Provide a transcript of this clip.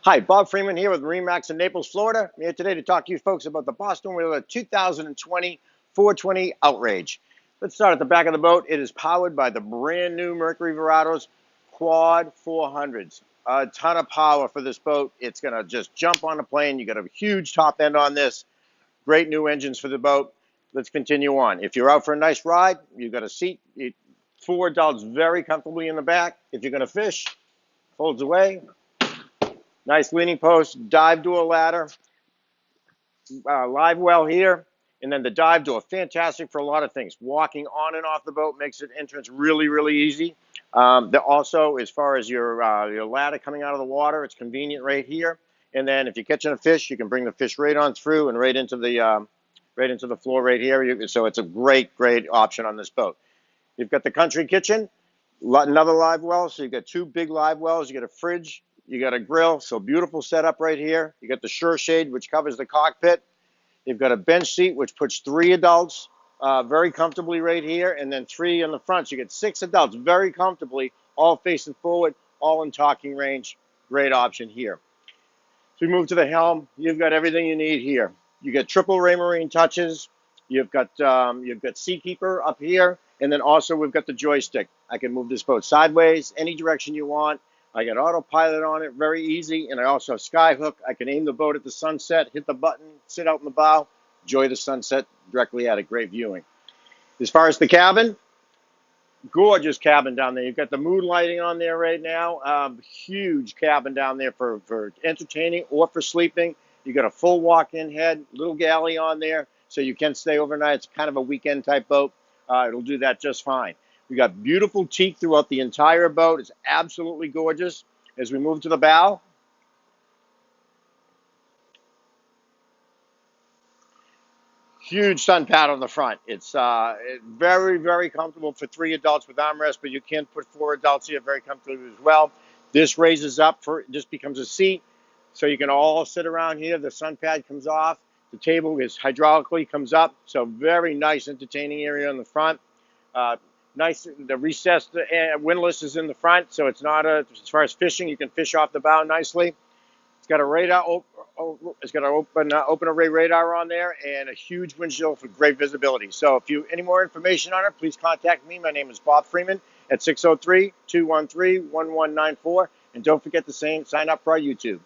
Hi, Bob Freeman here with MarineMax in Naples, Florida. I'm here today to talk to you folks about the Boston Whaler 2020 420 Outrage. Let's start at the back of the boat. It is powered by the brand new Mercury Verados Quad 400s. A ton of power for this boat. It's going to just jump on the plane. You got a huge top end on this. Great new engines for the boat. Let's continue on. If you're out for a nice ride, you've got a seat. 4 adults very comfortably in the back. If you're going to fish, folds away. Nice leaning post, dive door ladder, live well here, and then the dive door, fantastic for a lot of things. Walking on and off the boat makes it entrance really, really easy. Also, as far as your ladder coming out of the water, it's convenient right here. And then if you're catching a fish, you can bring the fish right on through and right into the floor right here. So it's a great, great option on this boat. You've got the country kitchen, another live well. So you've got 2 big live wells. You got a fridge. You got a grill, so beautiful setup right here. You got the Sure Shade, which covers the cockpit. You've got a bench seat, which puts 3 adults very comfortably right here, and then 3 in the front. So you get 6 adults very comfortably, all facing forward, all in talking range. Great option here. So we move to the helm. You've got everything you need here. You got triple Raymarine touches. You've got Seakeeper up here, and then also we've got the joystick. I can move this boat sideways, any direction you want. I got autopilot on it, very easy, and I also have skyhook. I can aim the boat at the sunset, hit the button, sit out in the bow, enjoy the sunset directly at it. Great viewing. As far as the cabin, gorgeous cabin down there. You've got the mood lighting on there right now. Huge cabin down there for entertaining or for sleeping. You got a full walk-in head, little galley on there, so you can stay overnight. It's kind of a weekend type boat. It'll do that just fine. We got beautiful teak throughout the entire boat. It's absolutely gorgeous. As we move to the bow, huge sun pad on the front. It's very, very comfortable for 3 adults with armrest, but you can put 4 adults here very comfortably as well. This raises up, this becomes a seat, so you can all sit around here. The sun pad comes off. The table is hydraulically comes up, so very nice entertaining area on the front. Nice, the recessed windlass is in the front, so it's not as far as fishing, you can fish off the bow nicely. It's got a radar, it's got an open array radar on there and a huge windshield for great visibility. So if you any more information on it, please contact me. My name is Bob Freeman at 603-213-1194. And don't forget to sign up for our YouTube.